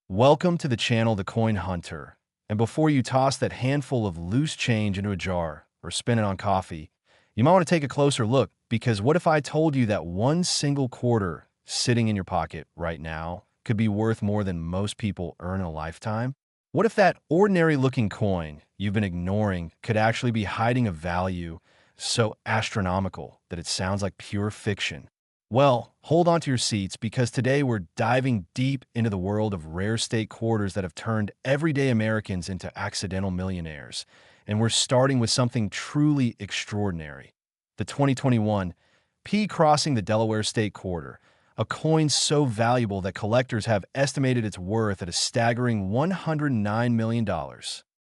Welcome to the channel The Coin Hunter. And before you toss that handful of loose change into a jar or spin it on coffee, you might want to take a closer look, because what if I told you that one single quarter sitting in your pocket right now could be worth more than most people earn in a lifetime? What if that ordinary-looking coin you've been ignoring could actually be hiding a value so astronomical that it sounds like pure fiction? Well, hold on to your seats, because today we're diving deep into the world of rare state quarters that have turned everyday Americans into accidental millionaires. And we're starting with something truly extraordinary: the 2021 Crossing the Delaware State Quarter, a coin so valuable that collectors have estimated its worth at a staggering $109 million.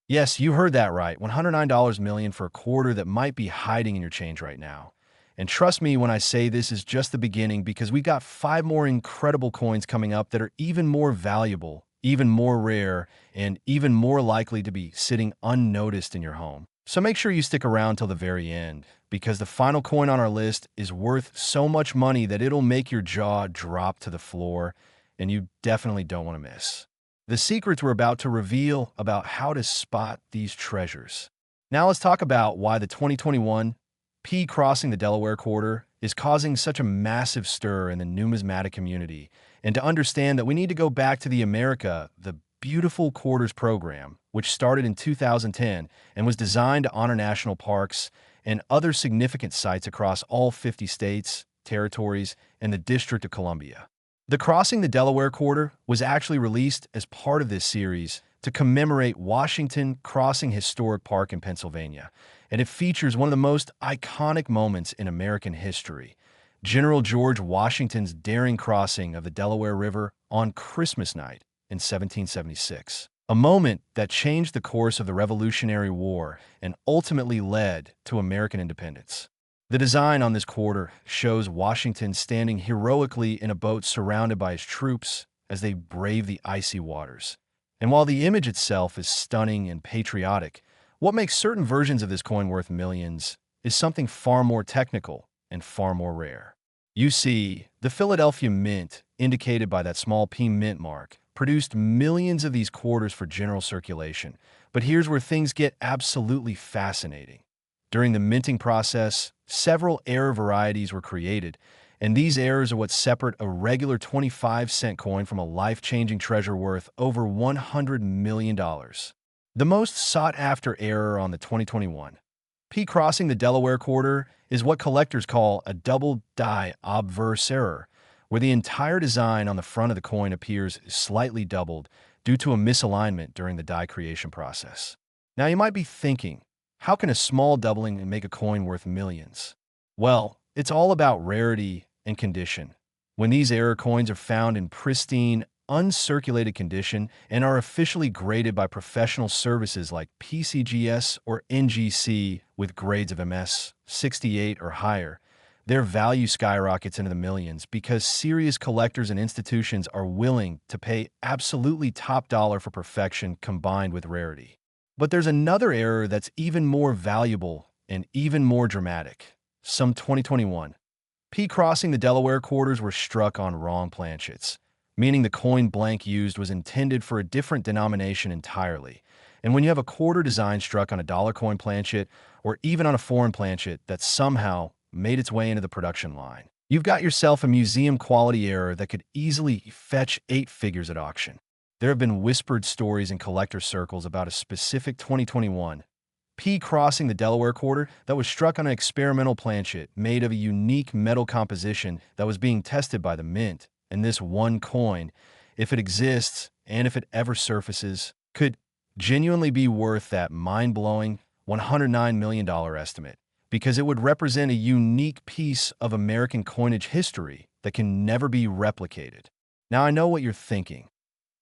Yes, you heard that right, $109 million for a quarter that might be hiding in your change right now. And trust me when I say this is just the beginning, because we got 5 more incredible coins coming up that are even more valuable, even more rare, and even more likely to be sitting unnoticed in your home. So make sure you stick around till the very end, because the final coin on our list is worth so much money that it'll make your jaw drop to the floor, and you definitely don't want to miss the secrets we're about to reveal about how to spot these treasures. Now let's talk about why the 2021 Crossing the Delaware Quarter is causing such a massive stir in the numismatic community, and to understand that we need to go back to the Beautiful Quarters program, which started in 2010 and was designed to honor national parks and other significant sites across all 50 states, territories, and the District of Columbia. The Crossing the Delaware Quarter was actually released as part of this series to commemorate Washington Crossing Historic Park in Pennsylvania, and it features one of the most iconic moments in American history: General George Washington's daring crossing of the Delaware River on Christmas night in 1776, a moment that changed the course of the Revolutionary War and ultimately led to American independence. The design on this quarter shows Washington standing heroically in a boat surrounded by his troops as they brave the icy waters. And while the image itself is stunning and patriotic, what makes certain versions of this coin worth millions is something far more technical and far more rare. You see, the Philadelphia Mint, indicated by that small P mint mark, produced millions of these quarters for general circulation. But here's where things get absolutely fascinating. During the minting process, several error varieties were created, and these errors are what separate a regular 25-cent coin from a life-changing treasure worth over $100 million. The most sought-after error on the 2021 Crossing the Delaware Quarter is what collectors call a double die obverse error, where the entire design on the front of the coin appears slightly doubled due to a misalignment during the die creation process. Now you might be thinking, how can a small doubling make a coin worth millions? Well, it's all about rarity and condition. When these error coins are found in pristine, uncirculated condition and are officially graded by professional services like PCGS or NGC with grades of MS 68 or higher, their value skyrockets into the millions, because serious collectors and institutions are willing to pay absolutely top dollar for perfection combined with rarity. But there's another error that's even more valuable and even more dramatic. Some 2021 Crossing the Delaware quarters were struck on wrong planchets, meaning the coin blank used was intended for a different denomination entirely. And when you have a quarter design struck on a dollar coin planchet, or even on a foreign planchet that somehow made its way into the production line, you've got yourself a museum-quality error that could easily fetch 8 figures at auction. There have been whispered stories in collector circles about a specific 2021 Crossing the Delaware Quarter that was struck on an experimental planchet made of a unique metal composition that was being tested by the mint. And this one coin, if it exists and if it ever surfaces, could genuinely be worth that mind-blowing $109 million estimate, because it would represent a unique piece of American coinage history that can never be replicated. Now I know what you're thinking.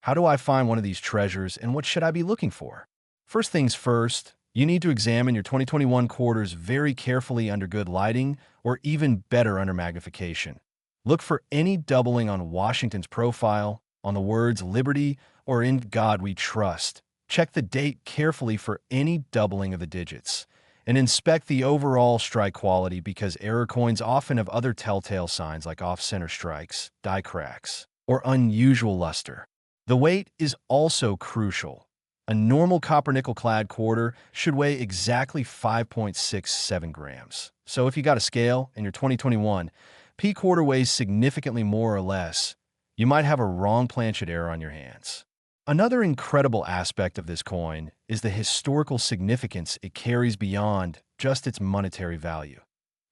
How do I find one of these treasures, and what should I be looking for? First things first, you need to examine your 2021 quarters very carefully under good lighting, or even better under magnification. Look for any doubling on Washington's profile, on the words Liberty, or In God We Trust. Check the date carefully for any doubling of the digits, and inspect the overall strike quality, because error coins often have other telltale signs like off-center strikes, die cracks, or unusual luster. The weight is also crucial. A normal copper-nickel-clad quarter should weigh exactly 5.67 grams. So if you got a scale and your 2021 P quarter weighs significantly more or less, you might have a wrong planchet error on your hands. Another incredible aspect of this coin is the historical significance it carries beyond just its monetary value.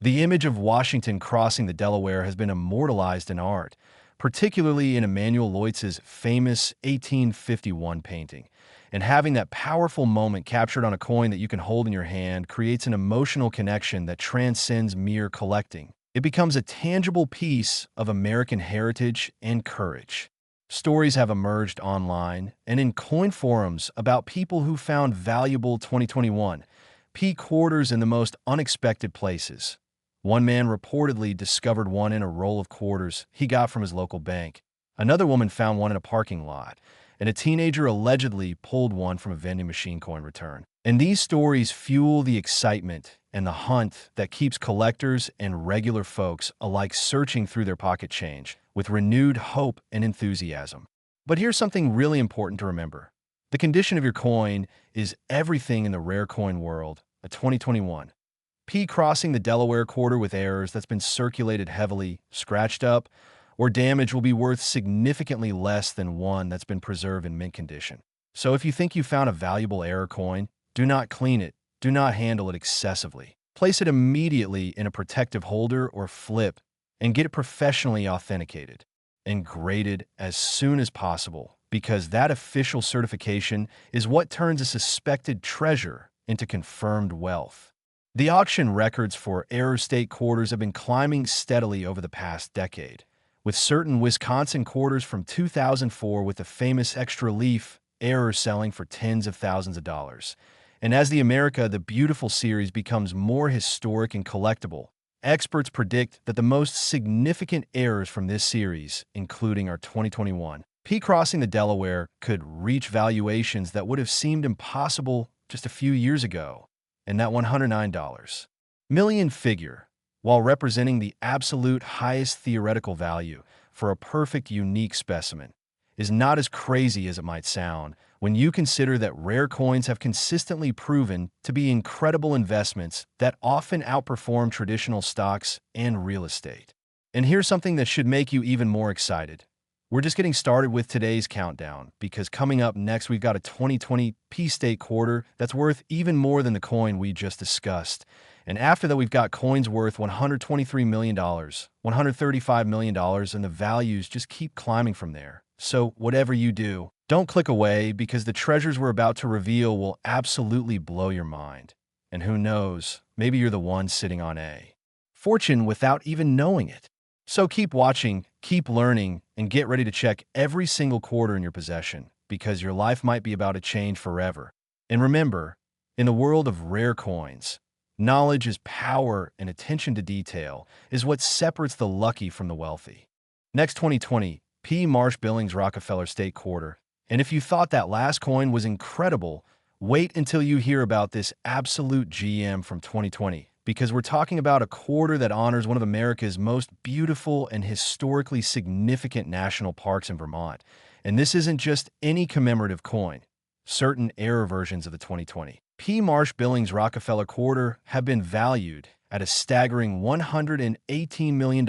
The image of Washington crossing the Delaware has been immortalized in art, particularly in Emanuel Lewitz's famous 1851 painting. And having that powerful moment captured on a coin that you can hold in your hand creates an emotional connection that transcends mere collecting. It becomes a tangible piece of American heritage and courage. Stories have emerged online and in coin forums about people who found valuable 2021 P quarters in the most unexpected places. One man reportedly discovered one in a roll of quarters he got from his local bank. Another woman found one in a parking lot, and a teenager allegedly pulled one from a vending machine coin return. And these stories fuel the excitement and the hunt that keeps collectors and regular folks alike searching through their pocket change with renewed hope and enthusiasm. But here's something really important to remember. The condition of your coin is everything in the rare coin world. A 2021 P crossing the Delaware Quarter with errors that's been circulated heavily, scratched up, or damaged will be worth significantly less than one that's been preserved in mint condition. So if you think you found a valuable error coin, do not clean it, do not handle it excessively. Place it immediately in a protective holder or flip and get it professionally authenticated and graded as soon as possible, because that official certification is what turns a suspected treasure into confirmed wealth. The auction records for error state quarters have been climbing steadily over the past decade, with certain Wisconsin quarters from 2004 with the famous extra leaf error selling for tens of thousands of dollars. And as the America the Beautiful series becomes more historic and collectible, experts predict that the most significant errors from this series, including our 2021 P crossing the Delaware, could reach valuations that would have seemed impossible just a few years ago. And that $109 million figure, while representing the absolute highest theoretical value for a perfect, unique specimen, is not as crazy as it might sound when you consider that rare coins have consistently proven to be incredible investments that often outperform traditional stocks and real estate. And here's something that should make you even more excited. We're just getting started with today's countdown, because coming up next, we've got a 2020 P State quarter that's worth even more than the coin we just discussed. And after that, we've got coins worth $123 million, $135 million, and the values just keep climbing from there. So whatever you do, don't click away, because the treasures we're about to reveal will absolutely blow your mind. And who knows, maybe you're the one sitting on a fortune without even knowing it. So keep watching, keep learning, and get ready to check every single quarter in your possession, because your life might be about to change forever. And remember, in the world of rare coins, knowledge is power, and attention to detail is what separates the lucky from the wealthy. Next, 2020 P Marsh-Billings-Rockefeller State Quarter. And if you thought that last coin was incredible, wait until you hear about this absolute GM from 2020. Because we're talking about a quarter that honors one of America's most beautiful and historically significant national parks in Vermont. And this isn't just any commemorative coin. Certain error versions of the 2020 P Marsh-Billings-Rockefeller Quarter have been valued at a staggering $118 million.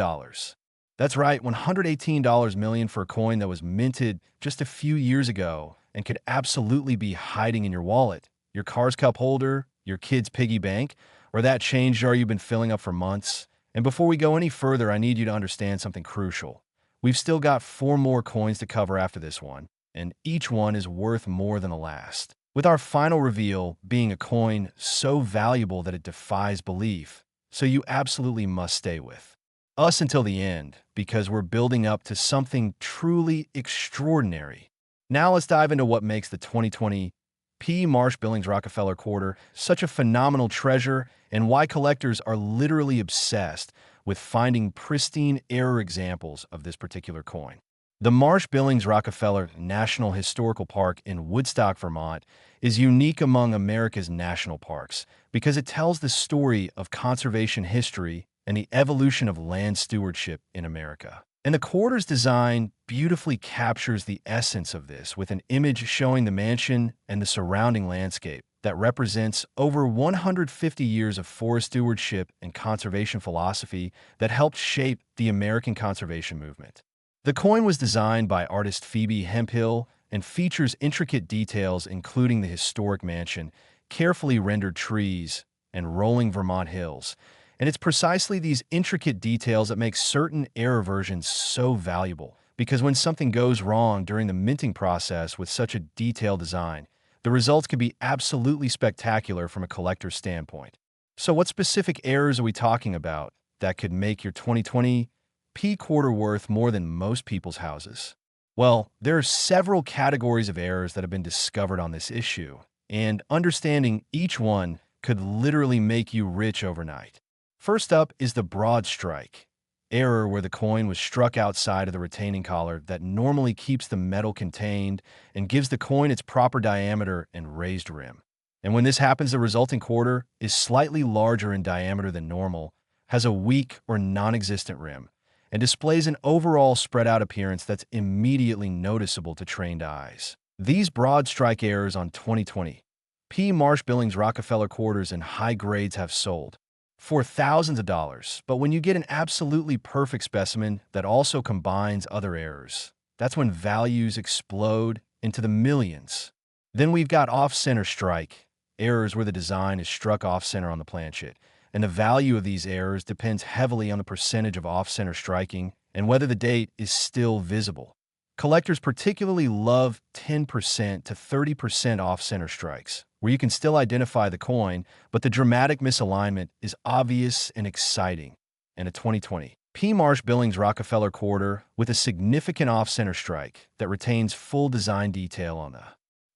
That's right, $118 million for a coin that was minted just a few years ago and could absolutely be hiding in your wallet, your car's cup holder, your kid's piggy bank, or that change jar you've been filling up for months. And before we go any further, I need you to understand something crucial. We've still got 4 more coins to cover after this one, and each one is worth more than the last, with our final reveal being a coin so valuable that it defies belief. So you absolutely must stay with us until the end, because we're building up to something truly extraordinary. Now let's dive into what makes the 2020 P Marsh-Billings-Rockefeller Quarter such a phenomenal treasure, and why collectors are literally obsessed with finding pristine error examples of this particular coin. The Marsh-Billings-Rockefeller National Historical Park in Woodstock, Vermont, is unique among America's national parks because it tells the story of conservation history and the evolution of land stewardship in America. And the quarter's design beautifully captures the essence of this with an image showing the mansion and the surrounding landscape that represents over 150 years of forest stewardship and conservation philosophy that helped shape the American conservation movement. The coin was designed by artist Phoebe Hemphill and features intricate details including the historic mansion, carefully rendered trees, and rolling Vermont hills. And it's precisely these intricate details that make certain error versions so valuable, because when something goes wrong during the minting process with such a detailed design, the results can be absolutely spectacular from a collector's standpoint. So what specific errors are we talking about that could make your 2020 P quarter worth more than most people's houses? Well, there are several categories of errors that have been discovered on this issue, and understanding each one could literally make you rich overnight. First up is the broad strike error, where the coin was struck outside of the retaining collar that normally keeps the metal contained and gives the coin its proper diameter and raised rim. And when this happens, the resulting quarter is slightly larger in diameter than normal, has a weak or non-existent rim, and displays an overall spread-out appearance that's immediately noticeable to trained eyes. These broad strike errors on 2020 P Marsh-Billings-Rockefeller quarters in high grades have sold for thousands of dollars, but when you get an absolutely perfect specimen that also combines other errors, that's when values explode into the millions. Then we've got off-center strike errors, where the design is struck off-center on the planchet, and the value of these errors depends heavily on the percentage of off-center striking and whether the date is still visible. Collectors particularly love 10% to 30% off-center strikes, where you can still identify the coin, but the dramatic misalignment is obvious and exciting. And a 2020 P Marsh-Billings-Rockefeller Quarter with a significant off-center strike that retains full design detail on the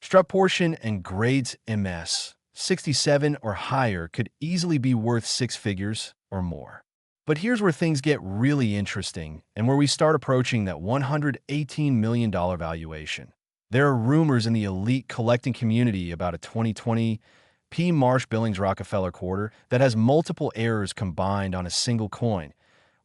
strut portion and grades MS 67 or higher could easily be worth six figures or more. But here's where things get really interesting and where we start approaching that $118 million valuation. There are rumors in the elite collecting community about a 2020 P Marsh-Billings-Rockefeller Quarter that has multiple errors combined on a single coin.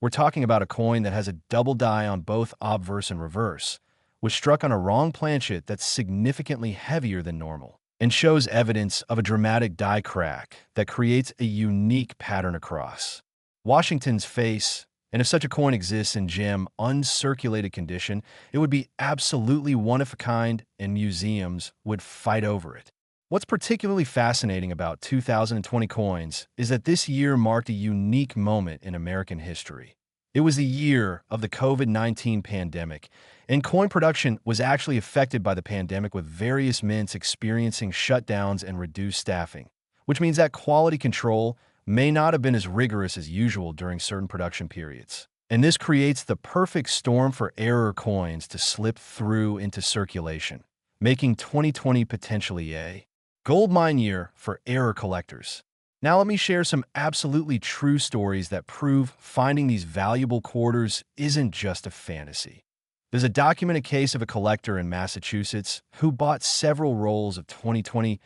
We're talking about a coin that has a double die on both obverse and reverse, was struck on a wrong planchet that's significantly heavier than normal, and shows evidence of a dramatic die crack that creates a unique pattern across Washington's face. And if such a coin exists in gem uncirculated condition, it would be absolutely one of a kind, and museums would fight over it. What's particularly fascinating about 2020 coins is that this year marked a unique moment in American history. It was the year of the COVID-19 pandemic, and coin production was actually affected by the pandemic, with various mints experiencing shutdowns and reduced staffing, which means that quality control may not have been as rigorous as usual during certain production periods. And this creates the perfect storm for error coins to slip through into circulation, making 2020 potentially a goldmine year for error collectors. Now let me share some absolutely true stories that prove finding these valuable quarters isn't just a fantasy. There's a documented case of a collector in Massachusetts who bought several rolls of 2020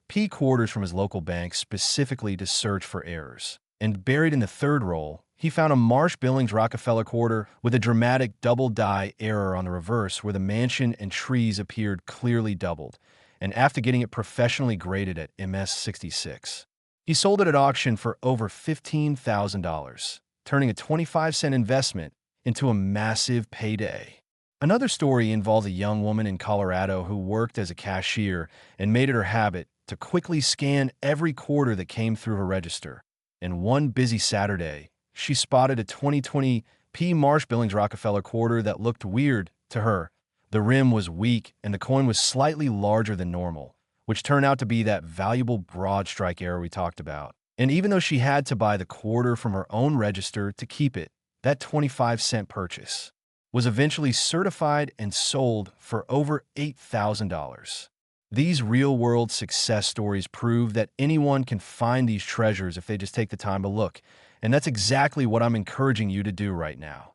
P quarters from his local bank specifically to search for errors. And buried in the third roll, he found a Marsh-Billings-Rockefeller Quarter with a dramatic double die error on the reverse, where the mansion and trees appeared clearly doubled, and after getting it professionally graded at MS 66. He sold it at auction for over $15,000, turning a 25-cent investment into a massive payday. Another story involves a young woman in Colorado who worked as a cashier and made it her habit to quickly scan every quarter that came through her register. And one busy Saturday, she spotted a 2020 P Marsh-Billings-Rockefeller Quarter that looked weird to her. The rim was weak and the coin was slightly larger than normal, which turned out to be that valuable broad strike error we talked about. And even though she had to buy the quarter from her own register to keep it, that 25-cent purchase was eventually certified and sold for over $8,000. These real-world success stories prove that anyone can find these treasures if they just take the time to look, and that's exactly what I'm encouraging you to do right now.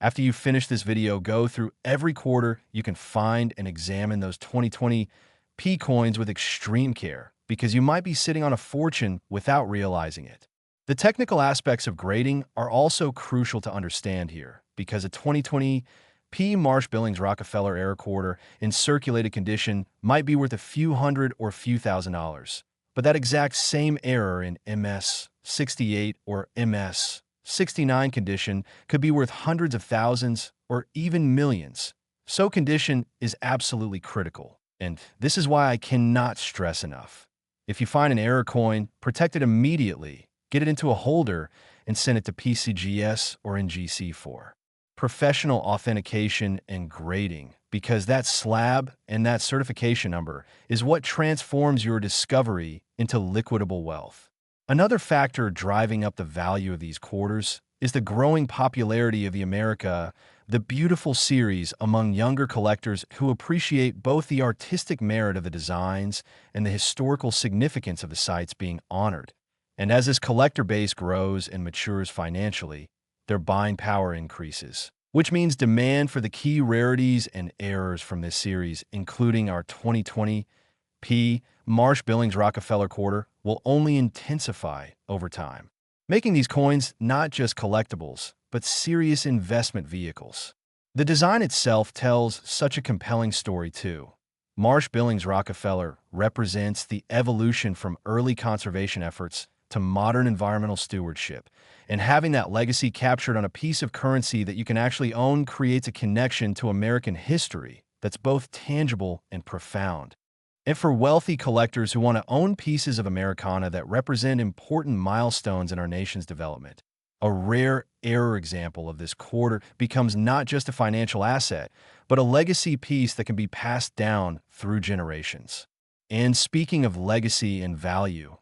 After you finish this video, go through every quarter you can find and examine those 2020 P coins with extreme care, because you might be sitting on a fortune without realizing it. The technical aspects of grading are also crucial to understand here, because a 2020 P. Marsh-Billings-Rockefeller era quarter in circulated condition might be worth a few hundred or few $1,000s. But that exact same error in MS 68 or MS 69 condition could be worth hundreds of thousands or even millions. So condition is absolutely critical, and this is why I cannot stress enough. If you find an error coin, protect it immediately, get it into a holder, and send it to PCGS or NGC for professional authentication and grading, because that slab and that certification number is what transforms your discovery into liquidable wealth. Another factor driving up the value of these quarters is the growing popularity of the Beautiful series among younger collectors who appreciate both the artistic merit of the designs and the historical significance of the sites being honored. And as this collector base grows and matures financially, their buying power increases, which means demand for the key rarities and errors from this series, including our 2020 P. Marsh-Billings-Rockefeller Quarter, will only intensify over time, making these coins not just collectibles, but serious investment vehicles. The design itself tells such a compelling story, too. Marsh-Billings-Rockefeller represents the evolution from early conservation efforts to modern environmental stewardship, and having that legacy captured on a piece of currency that you can actually own creates a connection to American history that's both tangible and profound. And for wealthy collectors who want to own pieces of Americana that represent important milestones in our nation's development, a rare error example of this quarter becomes not just a financial asset, but a legacy piece that can be passed down through generations. And speaking of legacy and value,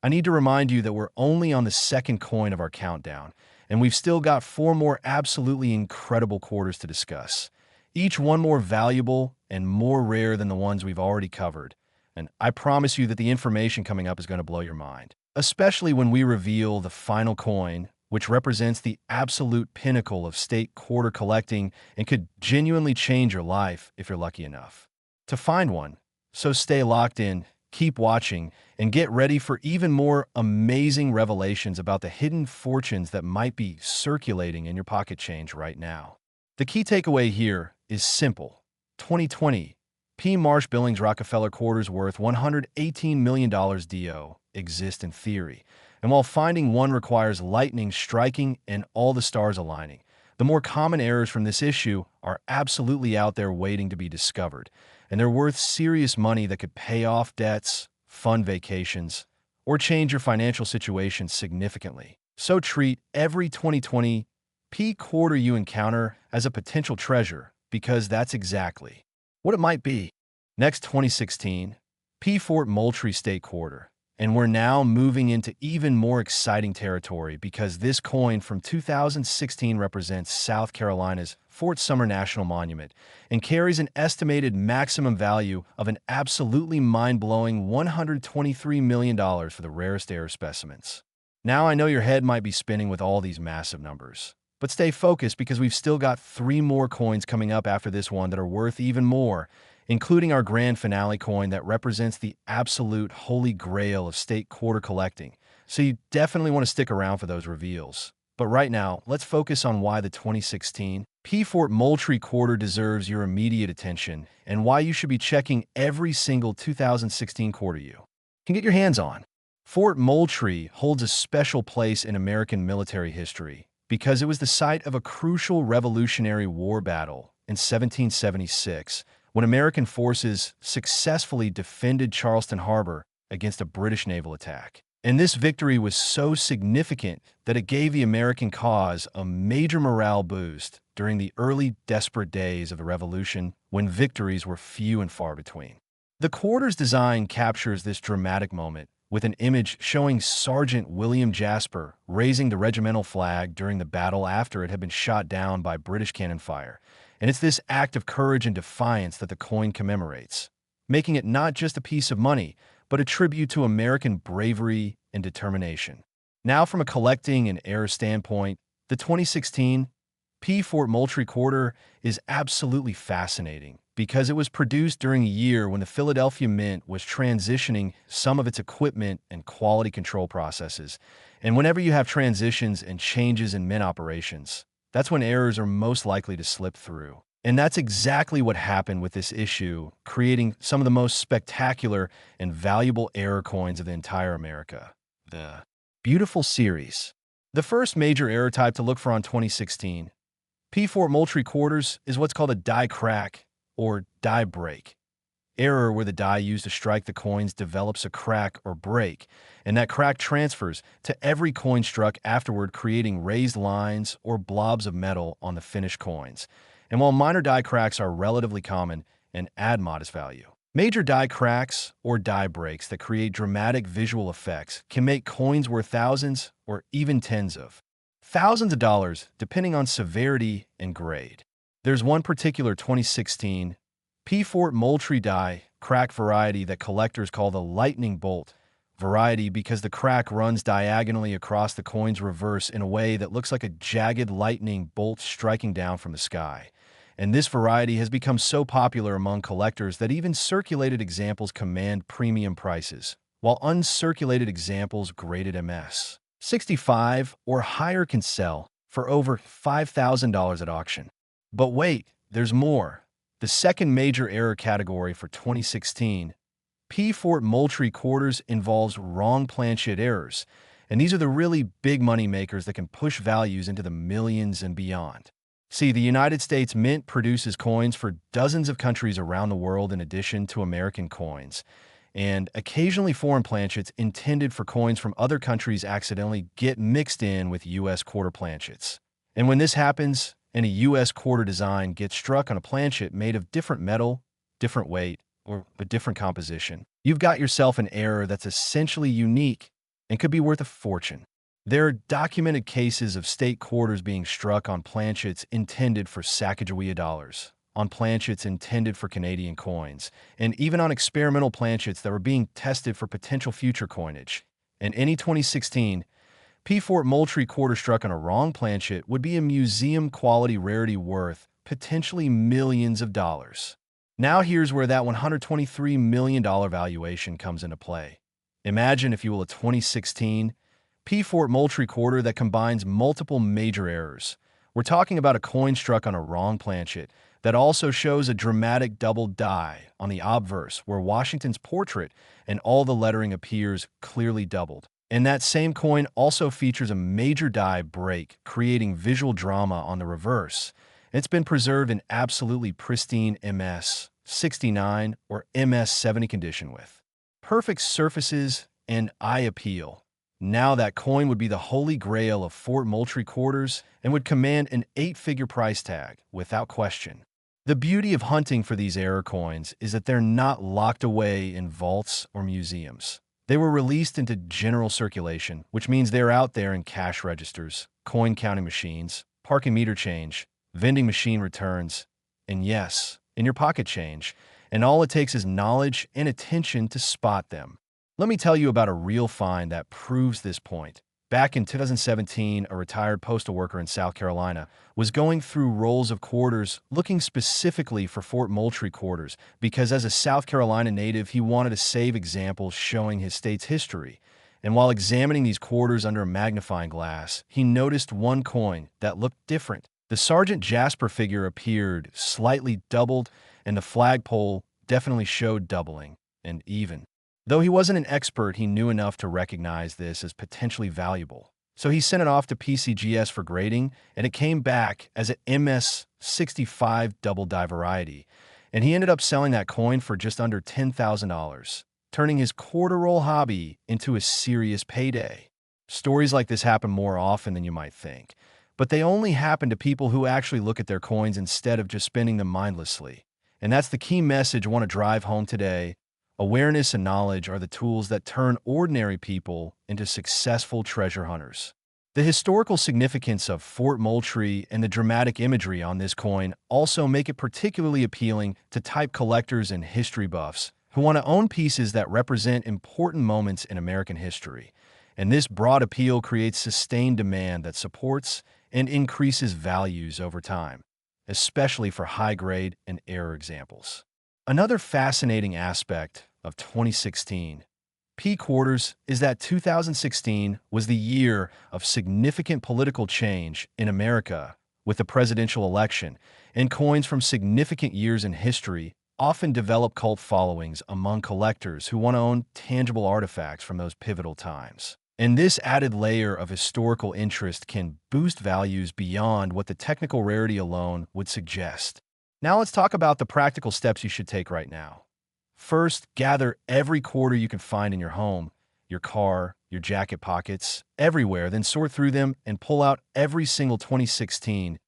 I need to remind you that we're only on the second coin of our countdown, and we've still got 4 more absolutely incredible quarters to discuss, each one more valuable and more rare than the ones we've already covered. And I promise you that the information coming up is going to blow your mind, especially when we reveal the final coin, which represents the absolute pinnacle of state quarter collecting and could genuinely change your life if you're lucky enough to find one. So stay locked in, keep watching, and get ready for even more amazing revelations about the hidden fortunes that might be circulating in your pocket change right now. The key takeaway here is simple. 2020 P. Marsh-Billings-Rockefeller Quarter's worth $118 million DO exist in theory, and while finding one requires lightning striking and all the stars aligning, the more common errors from this issue are absolutely out there waiting to be discovered, and they're worth serious money that could pay off debts, fund vacations, or change your financial situation significantly. So treat every 2020 P quarter you encounter as a potential treasure, because that's exactly what it might be. Next, 2016 P Fort Moultrie State Quarter. And we're now moving into even more exciting territory because this coin from 2016 represents South Carolina's Fort Sumner National Monument and carries an estimated maximum value of an absolutely mind-blowing $123 million for the rarest error specimens. Now I know your head might be spinning with all these massive numbers, but stay focused because we've still got 3 more coins coming up after this one that are worth even more, including our grand finale coin that represents the absolute holy grail of state quarter collecting. So you definitely want to stick around for those reveals. But right now, let's focus on why the 2016 P Fort Moultrie Quarter deserves your immediate attention and why you should be checking every single 2016 quarter you can get your hands on. Fort Moultrie holds a special place in American military history because it was the site of a crucial Revolutionary War battle in 1776, when American forces successfully defended Charleston Harbor against a British naval attack. And this victory was so significant that it gave the American cause a major morale boost during the early desperate days of the Revolution when victories were few and far between. The quarter's design captures this dramatic moment with an image showing Sergeant William Jasper raising the regimental flag during the battle after it had been shot down by British cannon fire. And it's this act of courage and defiance that the coin commemorates, making it not just a piece of money, but a tribute to American bravery and determination. Now, from a collecting and error standpoint, the 2016 P Fort Moultrie Quarter is absolutely fascinating because it was produced during a year when the Philadelphia Mint was transitioning some of its equipment and quality control processes. And whenever you have transitions and changes in mint operations, That's when errors are most likely to slip through. And that's exactly what happened with this issue, creating some of the most spectacular and valuable error coins of the entire America. The Beautiful Series. The first major error type to look for on 2016 Fort Moultrie Quarters is what's called a die crack or die break. Error where the die used to strike the coins develops a crack or break, and that crack transfers to every coin struck afterward, creating raised lines or blobs of metal on the finished coins. And while minor die cracks are relatively common and add modest value, major die cracks or die breaks that create dramatic visual effects can make coins worth thousands or even tens of thousands of dollars, depending on severity and grade. There's one particular 2016 Fort Moultrie die crack variety that collectors call the lightning bolt variety because the crack runs diagonally across the coin's reverse in a way that looks like a jagged lightning bolt striking down from the sky. And this variety has become so popular among collectors that even circulated examples command premium prices, while uncirculated examples graded MS 65 or higher can sell for over $5,000 at auction. But wait, there's more. The second major error category for 2016 Fort Moultrie Quarters involves wrong planchet errors, and these are the really big money makers that can push values into the millions and beyond. See, the United States Mint produces coins for dozens of countries around the world in addition to American coins, and occasionally foreign planchets intended for coins from other countries accidentally get mixed in with U.S. quarter planchets. And when this happens, and a U.S. quarter design gets struck on a planchet made of different metal, different weight, or a different composition, you've got yourself an error that's essentially unique and could be worth a fortune. There are documented cases of state quarters being struck on planchets intended for Sacagawea dollars, on planchets intended for Canadian coins, and even on experimental planchets that were being tested for potential future coinage. In any 2016 Fort Moultrie Quarter struck on a wrong planchet would be a museum-quality rarity worth potentially millions of dollars. Now here's where that $123 million valuation comes into play. Imagine, if you will, a 2016 Fort Moultrie Quarter that combines multiple major errors. We're talking about a coin struck on a wrong planchet that also shows a dramatic double die on the obverse where Washington's portrait and all the lettering appears clearly doubled. And that same coin also features a major die break, creating visual drama on the reverse. It's been preserved in absolutely pristine MS 69 or MS 70 condition with perfect surfaces and eye appeal. Now that coin would be the holy grail of Fort Moultrie Quarters and would command an 8-figure price tag, without question. The beauty of hunting for these error coins is that they're not locked away in vaults or museums. They were released into general circulation, which means they're out there in cash registers, coin counting machines, parking meter change, vending machine returns, and yes, in your pocket change, and all it takes is knowledge and attention to spot them. Let me tell you about a real find that proves this point. Back in 2017, a retired postal worker in South Carolina was going through rolls of quarters looking specifically for Fort Moultrie quarters because as a South Carolina native, he wanted to save examples showing his state's history. And while examining these quarters under a magnifying glass, he noticed one coin that looked different. The Sergeant Jasper figure appeared slightly doubled, and the flagpole definitely showed doubling, and even. Though he wasn't an expert, he knew enough to recognize this as potentially valuable. So he sent it off to PCGS for grading, and it came back as an MS 65 double die variety. And he ended up selling that coin for just under $10,000, turning his quarter roll hobby into a serious payday. Stories like this happen more often than you might think, but they only happen to people who actually look at their coins instead of just spending them mindlessly. And that's the key message I want to drive home today. Awareness and knowledge are the tools that turn ordinary people into successful treasure hunters. The historical significance of Fort Moultrie and the dramatic imagery on this coin also make it particularly appealing to type collectors and history buffs who want to own pieces that represent important moments in American history. And this broad appeal creates sustained demand that supports and increases values over time, especially for high-grade and error examples. Another fascinating aspect of 2016 Quarters is that 2016 was the year of significant political change in America, with the presidential election, and coins from significant years in history often develop cult followings among collectors who want to own tangible artifacts from those pivotal times. And this added layer of historical interest can boost values beyond what the technical rarity alone would suggest. Now let's talk about the practical steps you should take right now. First, gather every quarter you can find in your home, your car, your jacket pockets, everywhere, then sort through them and pull out every single 2016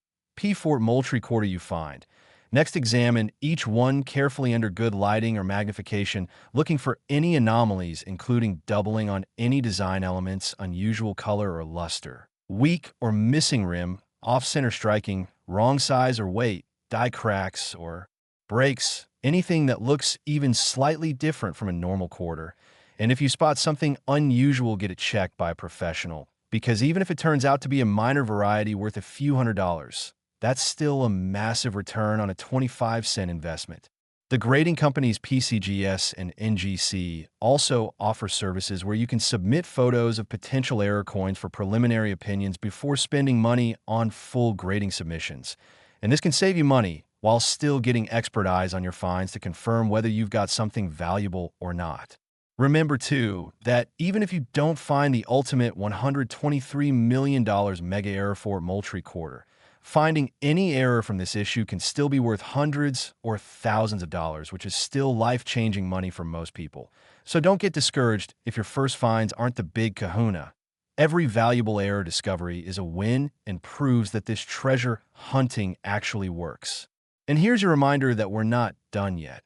Fort Moultrie Quarter you find. Next, examine each one carefully under good lighting or magnification, looking for any anomalies, including doubling on any design elements, unusual color or luster, weak or missing rim, off-center striking, wrong size or weight, die cracks or breaks, anything that looks even slightly different from a normal quarter. And if you spot something unusual, get it checked by a professional, because even if it turns out to be a minor variety worth a few $100s, that's still a massive return on a 25-cent investment. The grading companies PCGS and NGC also offer services where you can submit photos of potential error coins for preliminary opinions before spending money on full grading submissions. And this can save you money while still getting expert eyes on your finds to confirm whether you've got something valuable or not. Remember, too, that even if you don't find the ultimate $123 million mega error Fort Moultrie Quarter, finding any error from this issue can still be worth hundreds or thousands of dollars, which is still life-changing money for most people. So don't get discouraged if your first finds aren't the big kahuna. Every valuable error discovery is a win and proves that this treasure hunting actually works. And here's your reminder that we're not done yet.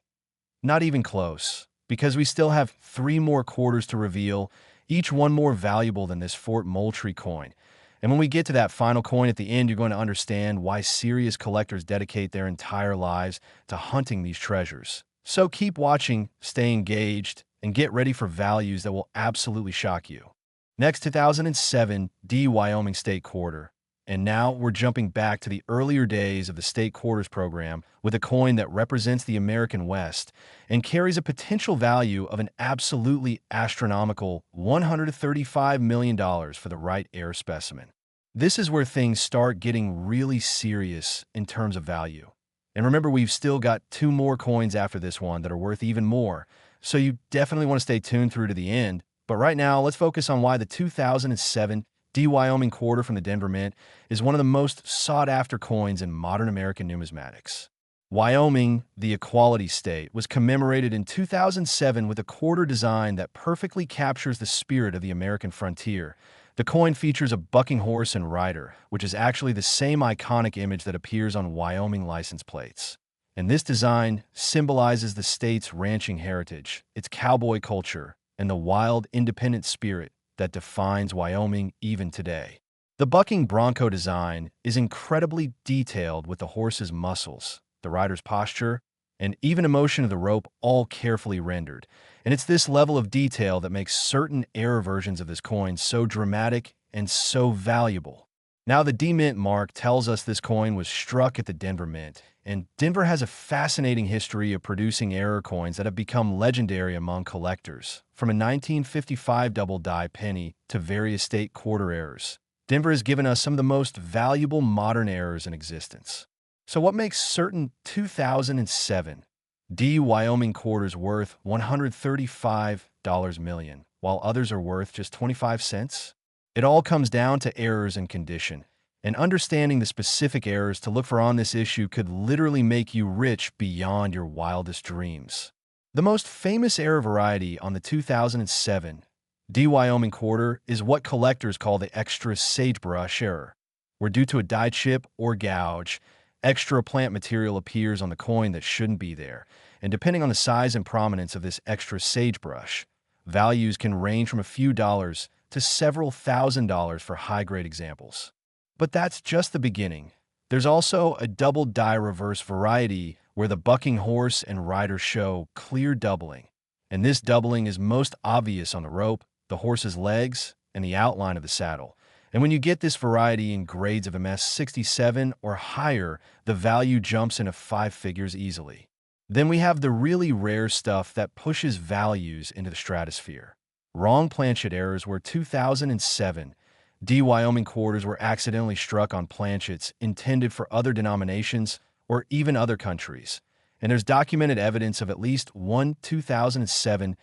Not even close, because we still have 3 more quarters to reveal, each one more valuable than this Fort Moultrie coin. And when we get to that final coin at the end, you're going to understand why serious collectors dedicate their entire lives to hunting these treasures. So keep watching, stay engaged, and get ready for values that will absolutely shock you. Next, 2007 Wyoming State Quarter. And now we're jumping back to the earlier days of the State Quarters program with a coin that represents the American West and carries a potential value of an absolutely astronomical $135 million for the right air specimen. This is where things start getting really serious in terms of value. And remember, we've still got 2 more coins after this one that are worth even more, so you definitely want to stay tuned through to the end. But right now, let's focus on why the 2007 Wyoming Quarter from the Denver Mint is one of the most sought-after coins in modern American numismatics. Wyoming, the Equality State, was commemorated in 2007 with a quarter design that perfectly captures the spirit of the American frontier. The coin features a bucking horse and rider, which is actually the same iconic image that appears on Wyoming license plates. And this design symbolizes the state's ranching heritage, its cowboy culture, and the wild, independent spirit that defines Wyoming even today. The bucking bronco design is incredibly detailed, with the horse's muscles, the rider's posture, and even emotion of the rope all carefully rendered. And it's this level of detail that makes certain error versions of this coin so dramatic and so valuable. Now, the D-Mint mark tells us this coin was struck at the Denver Mint, and Denver has a fascinating history of producing error coins that have become legendary among collectors. From a 1955 double-die penny to various state quarter errors, Denver has given us some of the most valuable modern errors in existence. So what makes certain 2007 Wyoming quarters worth $135 million, while others are worth just 25 cents? It all comes down to errors and condition, and understanding the specific errors to look for on this issue could literally make you rich beyond your wildest dreams. The most famous error variety on the 2007 Wyoming Quarter is what collectors call the extra sagebrush error, where due to a die chip or gouge, extra plant material appears on the coin that shouldn't be there. And depending on the size and prominence of this extra sagebrush, values can range from a few dollars to several $1,000s for high-grade examples. But that's just the beginning. There's also a double die reverse variety where the bucking horse and rider show clear doubling. And this doubling is most obvious on the rope, the horse's legs, and the outline of the saddle. And when you get this variety in grades of MS 67 or higher, the value jumps into 5 figures easily. Then we have the really rare stuff that pushes values into the stratosphere. Wrong planchet errors where 2007 Wyoming quarters were accidentally struck on planchets intended for other denominations or even other countries. And there's documented evidence of at least one 2007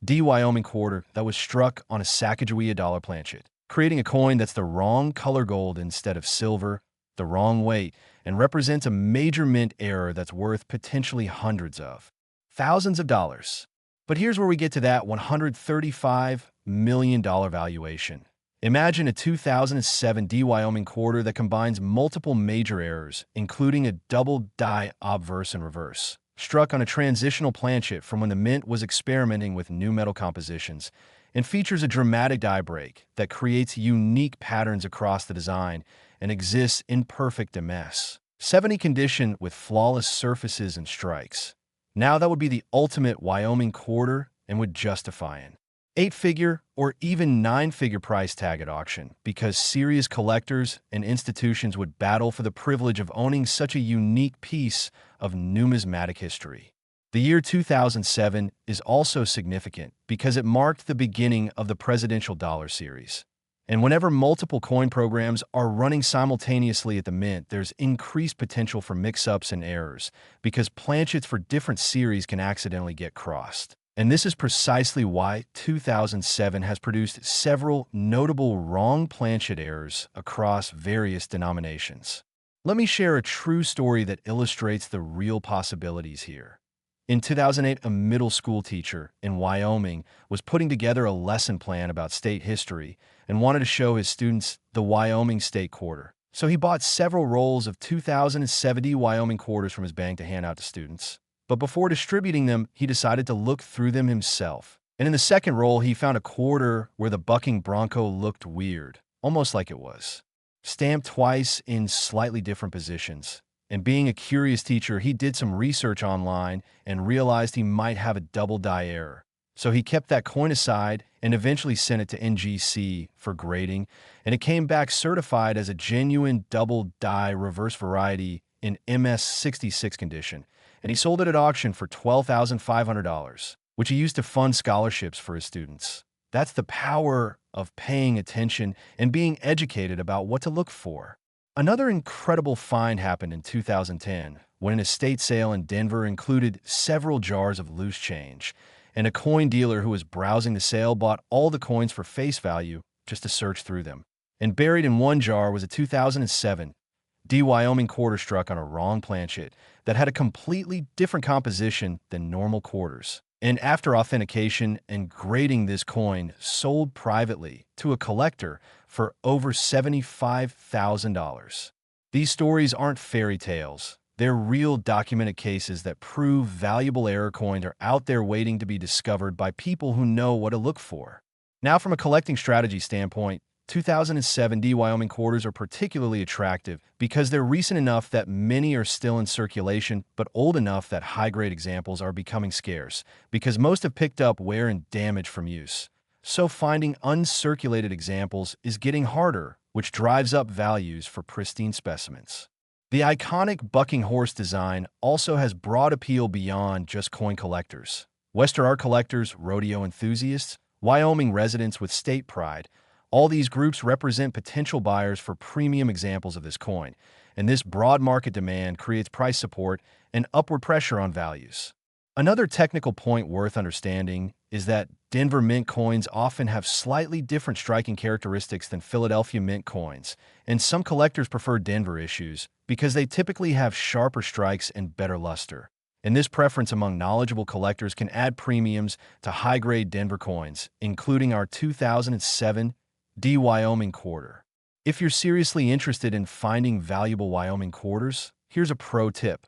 Wyoming quarter that was struck on a Sacagawea dollar planchet, creating a coin that's the wrong color gold instead of silver, the wrong weight, and represents a major mint error that's worth potentially hundreds of thousands of dollars. But here's where we get to that $135 million valuation. Imagine a 2007 Wyoming quarter that combines multiple major errors, including a double die obverse and reverse, struck on a transitional planchet from when the mint was experimenting with new metal compositions, and features a dramatic die break that creates unique patterns across the design and exists in perfect MS 70 condition with flawless surfaces and strikes. Now that would be the ultimate Wyoming quarter and would justify an 8-figure or even 9-figure price tag at auction, because serious collectors and institutions would battle for the privilege of owning such a unique piece of numismatic history. The year 2007 is also significant because it marked the beginning of the presidential dollar series. And whenever multiple coin programs are running simultaneously at the mint, there's increased potential for mix-ups and errors, because planchets for different series can accidentally get crossed. And this is precisely why 2007 has produced several notable wrong planchet errors across various denominations. Let me share a true story that illustrates the real possibilities here. In 2008, a middle school teacher in Wyoming was putting together a lesson plan about state history and wanted to show his students the Wyoming State Quarter. So he bought several rolls of 2070 Wyoming quarters from his bank to hand out to students. But before distributing them, he decided to look through them himself. And in the second roll, he found a quarter where the bucking bronco looked weird, almost like it was stamped twice in slightly different positions. And being a curious teacher, he did some research online and realized he might have a double die error. So he kept that coin aside and eventually sent it to NGC for grading, and it came back certified as a genuine double die reverse variety in MS 66 condition. And he sold it at auction for $12,500, which he used to fund scholarships for his students. That's the power of paying attention and being educated about what to look for. Another incredible find happened in 2010 when an estate sale in Denver included several jars of loose change, and a coin dealer who was browsing the sale bought all the coins for face value just to search through them. And buried in one jar was a 2007 Wyoming quarter struck on a wrong planchet that had a completely different composition than normal quarters. And after authentication and grading, this coin sold privately to a collector for over $75,000. These stories aren't fairy tales. They're real documented cases that prove valuable error coins are out there waiting to be discovered by people who know what to look for. Now, from a collecting strategy standpoint, 2007 Wyoming quarters are particularly attractive because they're recent enough that many are still in circulation, but old enough that high-grade examples are becoming scarce because most have picked up wear and damage from use. So finding uncirculated examples is getting harder, which drives up values for pristine specimens. The iconic bucking horse design also has broad appeal beyond just coin collectors. Western art collectors, rodeo enthusiasts, Wyoming residents with state pride, all these groups represent potential buyers for premium examples of this coin, and this broad market demand creates price support and upward pressure on values. Another technical point worth understanding is that Denver mint coins often have slightly different striking characteristics than Philadelphia mint coins, and some collectors prefer Denver issues because they typically have sharper strikes and better luster. And this preference among knowledgeable collectors can add premiums to high-grade Denver coins, including our 2007 Wyoming Quarter. If you're seriously interested in finding valuable Wyoming quarters, here's a pro tip.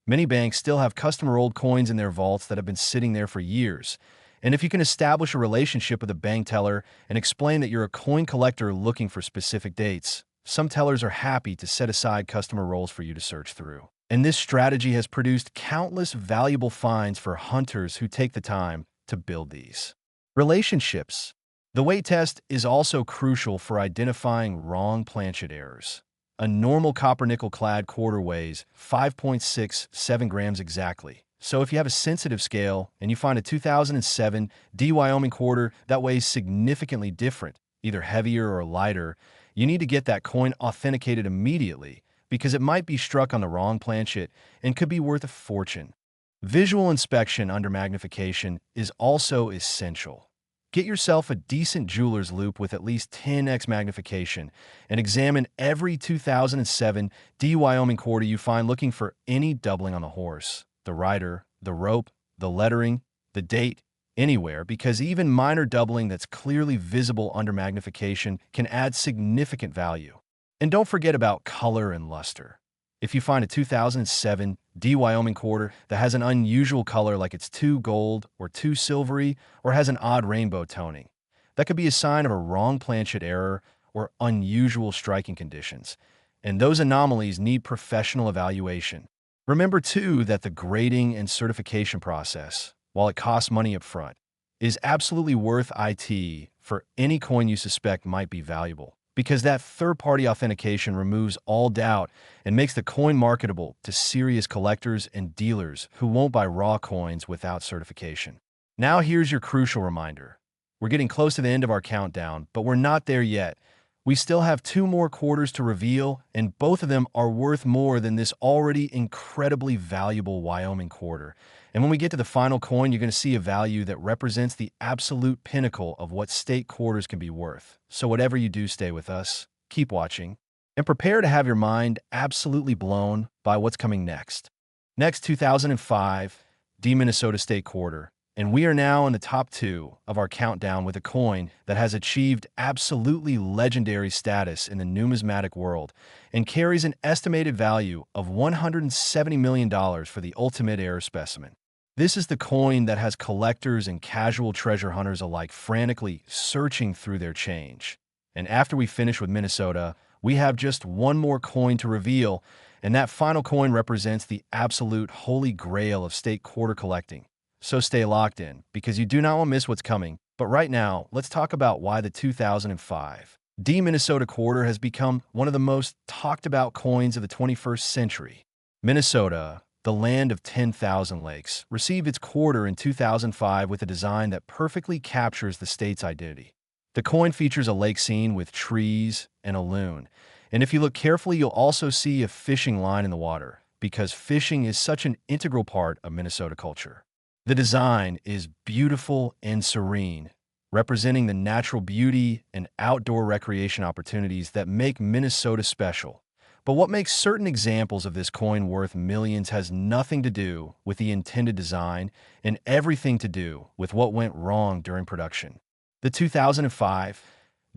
Many banks still have customer old coins in their vaults that have been sitting there for years, and if you can establish a relationship with a bank teller and explain that you're a coin collector looking for specific dates, some tellers are happy to set aside customer rolls for you to search through. And this strategy has produced countless valuable finds for hunters who take the time to build these relationships. The weight test is also crucial for identifying wrong planchet errors. A normal copper-nickel-clad quarter weighs 5.67 grams exactly. So if you have a sensitive scale and you find a 2007 Wyoming quarter that weighs significantly different, either heavier or lighter, you need to get that coin authenticated immediately because it might be struck on the wrong planchet and could be worth a fortune. Visual inspection under magnification is also essential. Get yourself a decent jeweler's loupe with at least 10x magnification and examine every 2007 Wyoming quarter you find looking for any doubling on the horse, the rider, the rope, the lettering, the date, anywhere, because even minor doubling that's clearly visible under magnification can add significant value. And don't forget about color and luster. If you find a 2007 Wyoming quarter that has an unusual color like it's too gold or too silvery or has an odd rainbow toning, that could be a sign of a wrong planchet error or unusual striking conditions, and those anomalies need professional evaluation. Remember, too, that the grading and certification process, while it costs money up front, is absolutely worth it for any coin you suspect might be valuable, because that third-party authentication removes all doubt and makes the coin marketable to serious collectors and dealers who won't buy raw coins without certification. Now here's your crucial reminder. We're getting close to the end of our countdown, but we're not there yet. We still have 2 more quarters to reveal, and both of them are worth more than this already incredibly valuable Wyoming quarter. And when we get to the final coin, you're going to see a value that represents the absolute pinnacle of what state quarters can be worth. So whatever you do, stay with us, keep watching, and prepare to have your mind absolutely blown by what's coming next. Next, 2005, Minnesota State Quarter. And we are now in the top 2 of our countdown with a coin that has achieved absolutely legendary status in the numismatic world and carries an estimated value of $170 million for the ultimate error specimen. This is the coin that has collectors and casual treasure hunters alike frantically searching through their change. And after we finish with Minnesota, we have just one more coin to reveal, and that final coin represents the absolute holy grail of state quarter collecting. So stay locked in, because you do not want to miss what's coming. But right now, let's talk about why the 2005 Minnesota Quarter has become one of the most talked about coins of the 21st century. Minnesota, the land of 10,000 lakes, received its quarter in 2005 with a design that perfectly captures the state's identity. The coin features a lake scene with trees and a loon. And if you look carefully, you'll also see a fishing line in the water, because fishing is such an integral part of Minnesota culture. The design is beautiful and serene, representing the natural beauty and outdoor recreation opportunities that make Minnesota special. But what makes certain examples of this coin worth millions has nothing to do with the intended design and everything to do with what went wrong during production. The 2005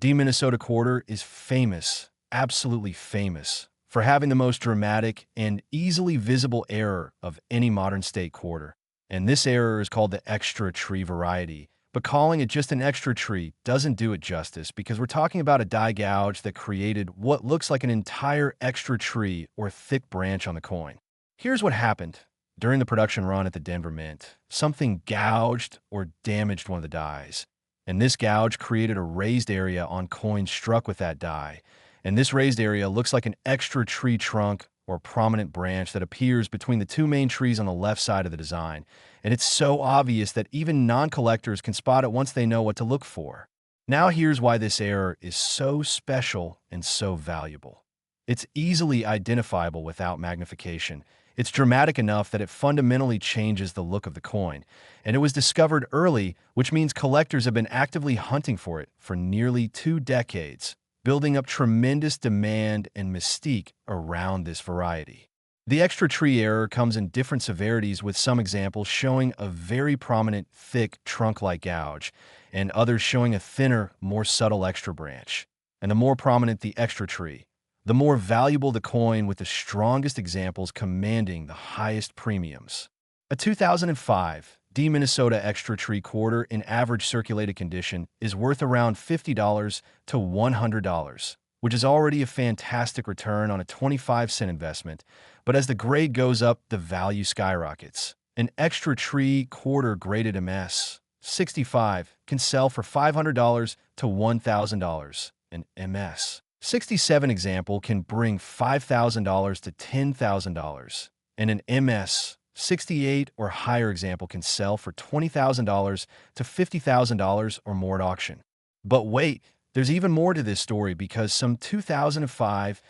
Minnesota Quarter is famous, absolutely famous, for having the most dramatic and easily visible error of any modern state quarter. And this error is called the extra tree variety. But calling it just an extra tree doesn't do it justice, because we're talking about a die gouge that created what looks like an entire extra tree or thick branch on the coin. Here's what happened. During the production run at the Denver Mint, something gouged or damaged one of the dies. And this gouge created a raised area on coins struck with that die. And this raised area looks like an extra tree trunk or prominent branch that appears between the 2 main trees on the left side of the design. And it's so obvious that even non-collectors can spot it once they know what to look for. Now here's why this error is so special and so valuable. It's easily identifiable without magnification. It's dramatic enough that it fundamentally changes the look of the coin. And it was discovered early, which means collectors have been actively hunting for it for nearly 2 decades, building up tremendous demand and mystique around this variety. The extra tree error comes in different severities, with some examples showing a very prominent, thick, trunk-like gouge, and others showing a thinner, more subtle extra branch. And the more prominent the extra tree, the more valuable the coin, with the strongest examples commanding the highest premiums. A 2005 Minnesota Extra Tree Quarter in average circulated condition is worth around $50 to $100, which is already a fantastic return on a 25-cent investment. But as the grade goes up, the value skyrockets. An Extra Tree Quarter graded MS 65 can sell for $500 to $1,000. An MS 67 example can bring $5,000 to $10,000. And an MS 68 or higher example can sell for $20,000 to $50,000 or more at auction. But wait, There's even more to this story because some 2005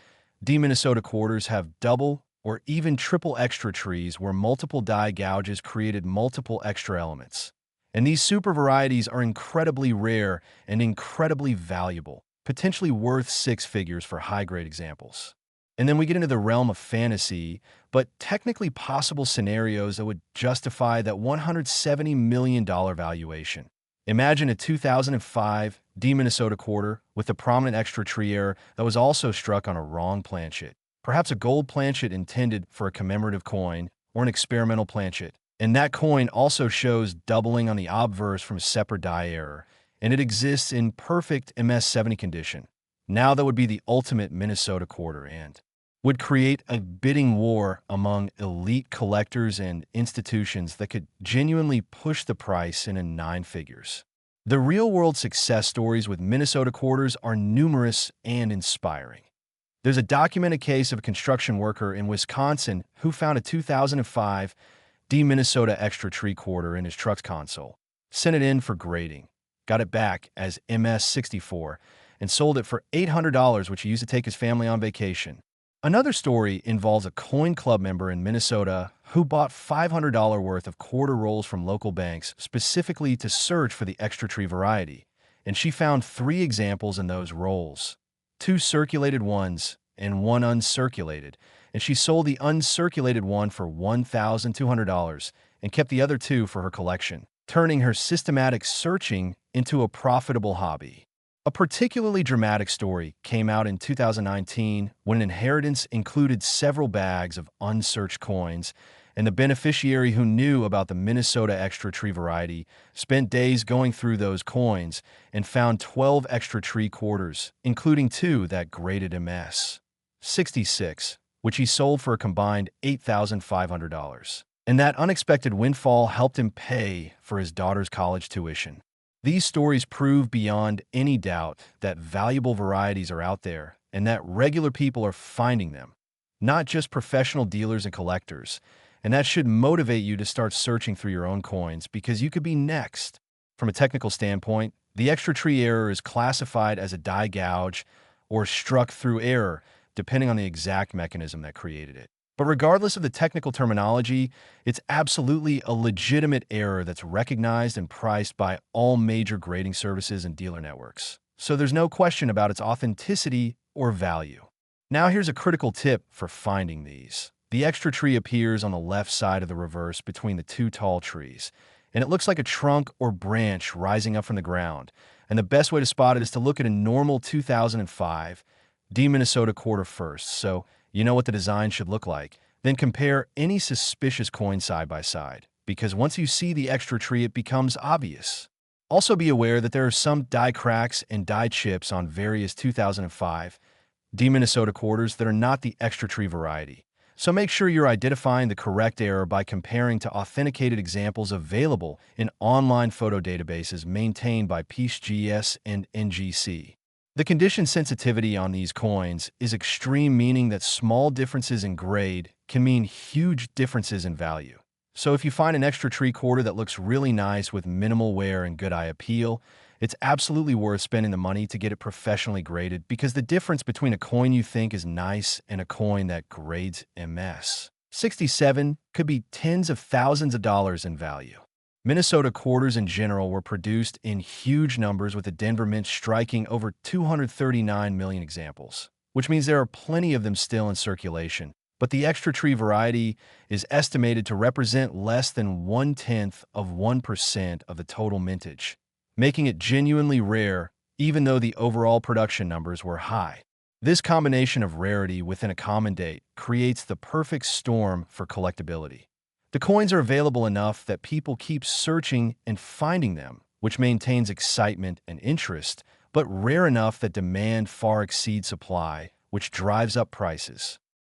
D Minnesota quarters have double or even triple extra trees where multiple die gouges created multiple extra elements. And these super varieties are incredibly rare and incredibly valuable, potentially worth six figures for high-grade examples. And then we get into the realm of fantasy, but technically possible scenarios that would justify that $170 million valuation. Imagine a 2005 D Minnesota quarter with a prominent extra tree error that was also struck on a wrong planchet. Perhaps a gold planchet intended for a commemorative coin or an experimental planchet. And that coin also shows doubling on the obverse from a separate die error, and it exists in perfect MS-70 condition. Now that would be the ultimate Minnesota quarter and would create a bidding war among elite collectors and institutions that could genuinely push the price into nine figures. The real-world success stories with Minnesota quarters are numerous and inspiring. There's a documented case of a construction worker in Wisconsin who found a 2005 D Minnesota extra tree quarter in his truck's console, sent it in for grading, got it back as MS-64, and sold it for $800, which he used to take his family on vacation. Another story involves a coin club member in Minnesota who bought $500 worth of quarter rolls from local banks specifically to search for the extra tree variety, and she found three examples in those rolls, two circulated ones and one uncirculated, and she sold the uncirculated one for $1,200 and kept the other two for her collection, turning her systematic searching into a profitable hobby. A particularly dramatic story came out in 2019 when an inheritance included several bags of unsearched coins, and the beneficiary who knew about the Minnesota extra tree variety spent days going through those coins and found 12 extra tree quarters, including two that graded MS-66, which he sold for a combined $8,500. And that unexpected windfall helped him pay for his daughter's college tuition. These stories prove beyond any doubt that valuable varieties are out there and that regular people are finding them, not just professional dealers and collectors. And that should motivate you to start searching through your own coins because you could be next. From a technical standpoint, the extra tree error is classified as a die gouge or struck through error, depending on the exact mechanism that created it. But regardless of the technical terminology, it's absolutely a legitimate error that's recognized and priced by all major grading services and dealer networks. So there's no question about its authenticity or value. Now here's a critical tip for finding these. The extra tree appears on the left side of the reverse between the two tall trees, and it looks like a trunk or branch rising up from the ground. And the best way to spot it is to look at a normal 2005 D Minnesota quarter first, so you know what the design should look like. Then compare any suspicious coin side by side, because once you see the extra tree, it becomes obvious. Also be aware that there are some die cracks and die chips on various 2005 D Minnesota quarters that are not the extra tree variety. So make sure you're identifying the correct error by comparing to authenticated examples available in online photo databases maintained by PeaceGS and NGC. The condition sensitivity on these coins is extreme, meaning that small differences in grade can mean huge differences in value. So if you find an extra tree quarter that looks really nice with minimal wear and good eye appeal, it's absolutely worth spending the money to get it professionally graded because the difference between a coin you think is nice and a coin that grades MS-67 could be tens of thousands of dollars in value. Minnesota quarters in general were produced in huge numbers, with the Denver Mint striking over 239 million examples, which means there are plenty of them still in circulation. But the extra tree variety is estimated to represent less than 0.1% of the total mintage, making it genuinely rare even though the overall production numbers were high. This combination of rarity within a common date creates the perfect storm for collectability. The coins are available enough that people keep searching and finding them, which maintains excitement and interest, but rare enough that demand far exceeds supply, which drives up prices.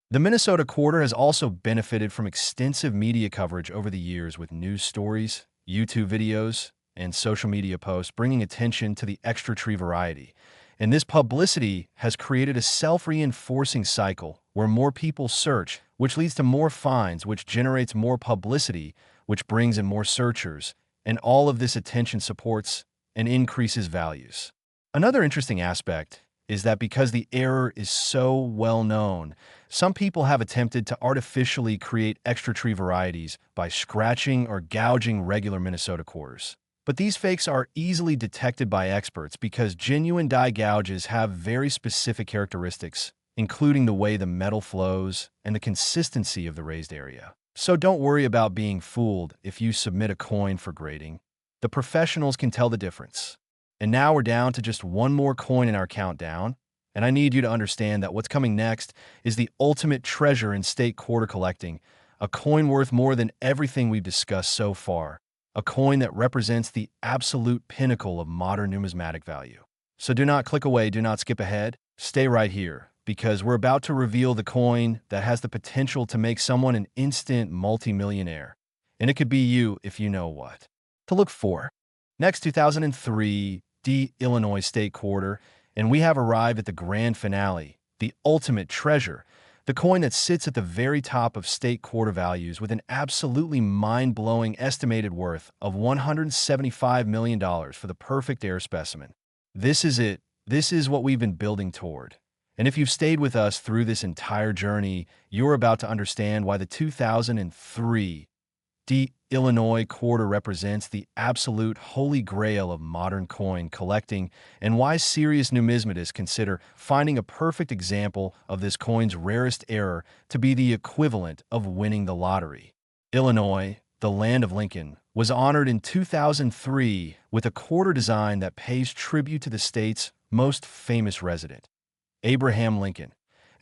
The Minnesota quarter has also benefited from extensive media coverage over the years, with news stories, YouTube videos, and social media posts bringing attention to the extra tree variety. And this publicity has created a self-reinforcing cycle where more people search, which leads to more finds, which generates more publicity, which brings in more searchers, and all of this attention supports and increases values. Another interesting aspect is that because the error is so well known, some people have attempted to artificially create extra tree varieties by scratching or gouging regular Minnesota quarters. But these fakes are easily detected by experts because genuine die gouges have very specific characteristics, including the way the metal flows and the consistency of the raised area. So don't worry about being fooled if you submit a coin for grading. The professionals can tell the difference. And now we're down to just one more coin in our countdown, and I need you to understand that what's coming next is the ultimate treasure in state quarter collecting, a coin worth more than everything we've discussed so far, a coin that represents the absolute pinnacle of modern numismatic value. So do not click away, do not skip ahead, stay right here, because we're about to reveal the coin that has the potential to make someone an instant multimillionaire. And it could be you if you know what to look for. Next, 2003, Illinois State Quarter, and we have arrived at the grand finale, the ultimate treasure, the coin that sits at the very top of state quarter values with an absolutely mind-blowing estimated worth of $175 million for the perfect air specimen. This is it. This is what we've been building toward. And if you've stayed with us through this entire journey, you're about to understand why the 2003 Illinois Quarter represents the absolute holy grail of modern coin collecting, and why serious numismatists consider finding a perfect example of this coin's rarest error to be the equivalent of winning the lottery. Illinois, the land of Lincoln, was honored in 2003 with a quarter design that pays tribute to the state's most famous resident, Abraham Lincoln.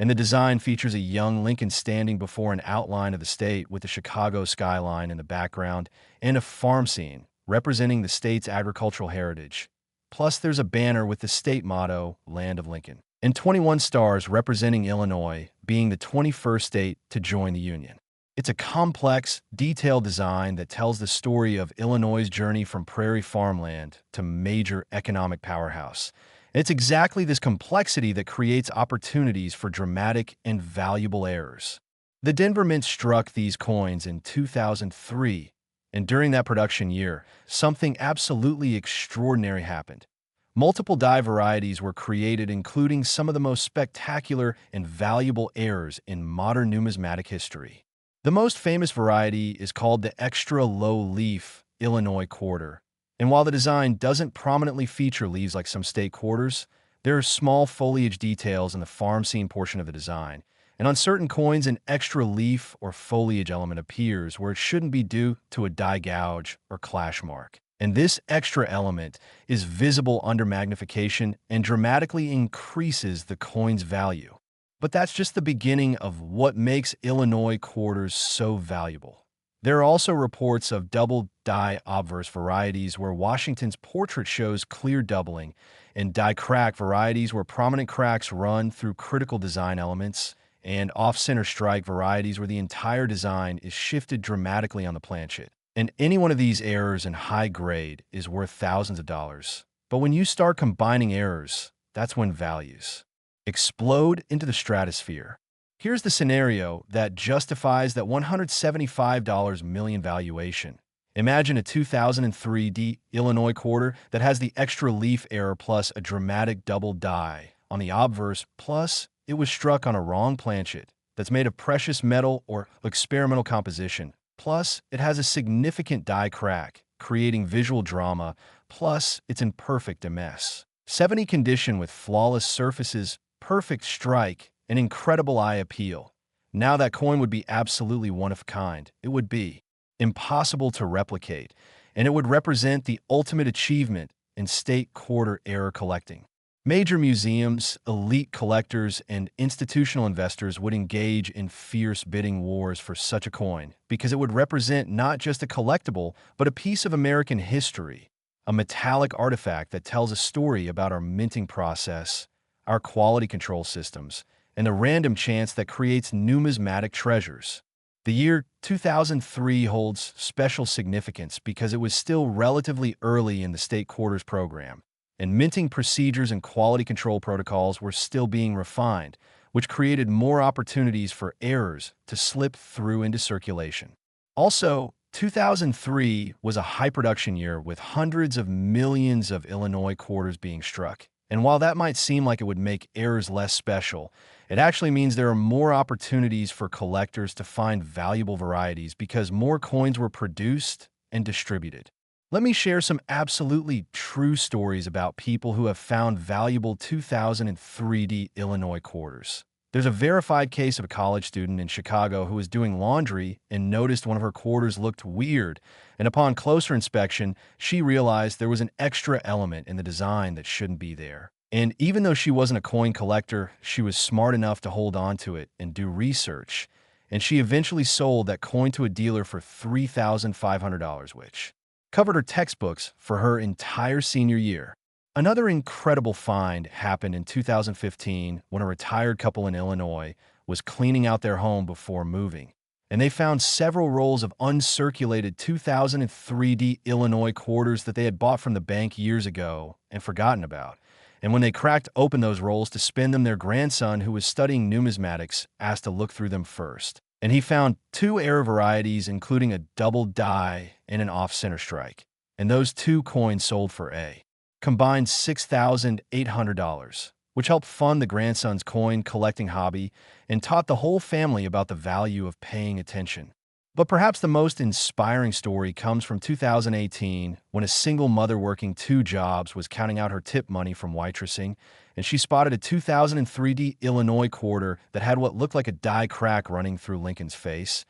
And the design features a young Lincoln standing before an outline of the state with the Chicago skyline in the background and a farm scene representing the state's agricultural heritage. Plus, there's a banner with the state motto, Land of Lincoln, and 21 stars representing Illinois being the 21st state to join the Union. It's a complex, detailed design that tells the story of Illinois' journey from prairie farmland to major economic powerhouse. It's exactly this complexity that creates opportunities for dramatic and valuable errors. The Denver Mint struck these coins in 2003, and during that production year, something absolutely extraordinary happened. Multiple die varieties were created, including some of the most spectacular and valuable errors in modern numismatic history. The most famous variety is called the extra low leaf Illinois Quarter. And while the design doesn't prominently feature leaves like some state quarters, there are small foliage details in the farm scene portion of the design. And on certain coins, an extra leaf or foliage element appears where it shouldn't be due to a die gouge or clash mark. And this extra element is visible under magnification and dramatically increases the coin's value. But that's just the beginning of what makes Illinois quarters so valuable. There are also reports of double die obverse varieties where Washington's portrait shows clear doubling, and die crack varieties where prominent cracks run through critical design elements, and off-center strike varieties where the entire design is shifted dramatically on the planchet. And any one of these errors in high grade is worth thousands of dollars. But when you start combining errors, that's when values explode into the stratosphere. Here's the scenario that justifies that $175 million valuation. Imagine a 2003 Illinois quarter that has the extra leaf error plus a dramatic double die on the obverse, plus it was struck on a wrong planchet that's made of precious metal or experimental composition, plus it has a significant die crack, creating visual drama, plus it's in perfect MS. 70 condition with flawless surfaces, perfect strike, an incredible eye appeal. Now that coin would be absolutely one of a kind. It would be impossible to replicate, and it would represent the ultimate achievement in state quarter error collecting. Major museums, elite collectors, and institutional investors would engage in fierce bidding wars for such a coin because it would represent not just a collectible, but a piece of American history, a metallic artifact that tells a story about our minting process, our quality control systems, and the random chance that creates numismatic treasures. The year 2003 holds special significance because it was still relatively early in the state quarters program, and minting procedures and quality control protocols were still being refined, which created more opportunities for errors to slip through into circulation. Also, 2003 was a high production year with hundreds of millions of Illinois quarters being struck. And while that might seem like it would make errors less special, it actually means there are more opportunities for collectors to find valuable varieties because more coins were produced and distributed. Let me share some absolutely true stories about people who have found valuable 2003 Illinois quarters. There's a verified case of a college student in Chicago who was doing laundry and noticed one of her quarters looked weird, and upon closer inspection, she realized there was an extra element in the design that shouldn't be there. And even though she wasn't a coin collector, she was smart enough to hold on to it and do research, and she eventually sold that coin to a dealer for $3,500, which covered her textbooks for her entire senior year. Another incredible find happened in 2015 when a retired couple in Illinois was cleaning out their home before moving, and they found several rolls of uncirculated 2003 Illinois quarters that they had bought from the bank years ago and forgotten about. And when they cracked open those rolls to spin them, their grandson, who was studying numismatics, asked to look through them first. And he found two error varieties, including a double die and an off-center strike. And those two coins sold for a combined $6,800, which helped fund the grandson's coin collecting hobby and taught the whole family about the value of paying attention. But perhaps the most inspiring story comes from 2018 when a single mother working two jobs was counting out her tip money from waitressing, and she spotted a 2003 Illinois quarter that had what looked like a die crack running through Lincoln's face,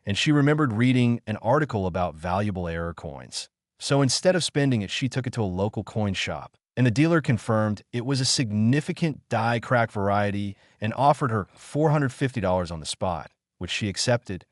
and she remembered reading an article about valuable error coins. So instead of spending it, she took it to a local coin shop, and the dealer confirmed it was a significant die crack variety and offered her $450 on the spot, which she accepted.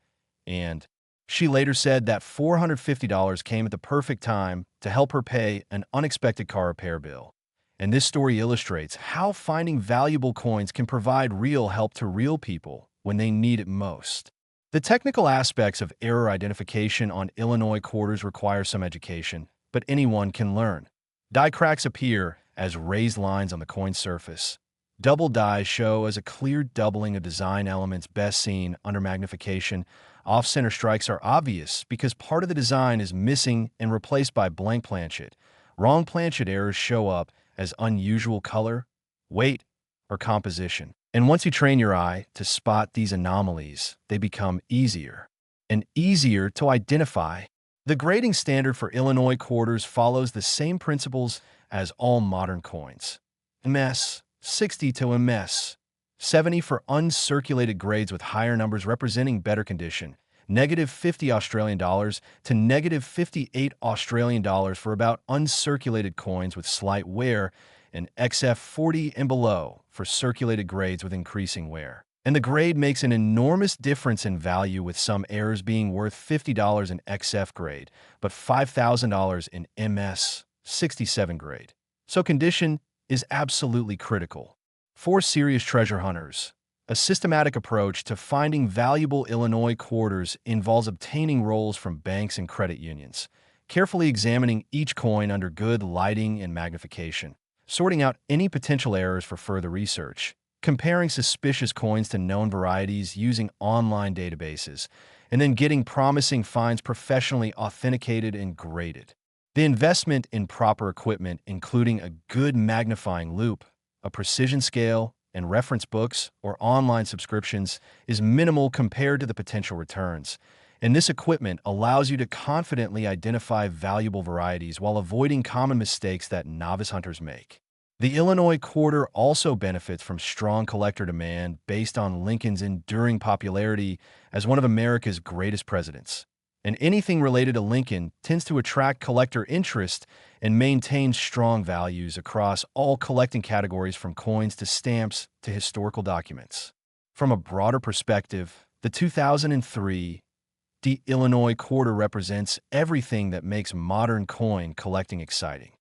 And she later said that $450 came at the perfect time to help her pay an unexpected car repair bill. And this story illustrates how finding valuable coins can provide real help to real people when they need it most. The technical aspects of error identification on Illinois quarters require some education, but anyone can learn. Die cracks appear as raised lines on the coin surface. Double dies show as a clear doubling of design elements best seen under magnification. Off-center strikes are obvious because part of the design is missing and replaced by blank planchet. Wrong planchet errors show up as unusual color, weight, or composition. And once you train your eye to spot these anomalies, they become easier and easier to identify. The grading standard for Illinois quarters follows the same principles as all modern coins. MS 60 to MS 70 for uncirculated grades with higher numbers representing better condition, -50 Australian dollars to -58 Australian dollars for about uncirculated coins with slight wear, and XF 40 and below for circulated grades with increasing wear. And the grade makes an enormous difference in value, with some errors being worth $50 in XF grade, but $5,000 in MS 67 grade. So condition is absolutely critical. For serious treasure hunters, a systematic approach to finding valuable Illinois quarters involves obtaining rolls from banks and credit unions, carefully examining each coin under good lighting and magnification, sorting out any potential errors for further research, comparing suspicious coins to known varieties using online databases, and then getting promising finds professionally authenticated and graded. The investment in proper equipment, including a good magnifying loupe, a precision scale, and reference books or online subscriptions, is minimal compared to the potential returns. And this equipment allows you to confidently identify valuable varieties while avoiding common mistakes that novice hunters make. The Illinois quarter also benefits from strong collector demand based on Lincoln's enduring popularity as one of America's greatest presidents. And anything related to Lincoln tends to attract collector interest and maintain strong values across all collecting categories, from coins to stamps to historical documents. From a broader perspective, the 2003 Illinois quarter represents everything that makes modern coin collecting exciting.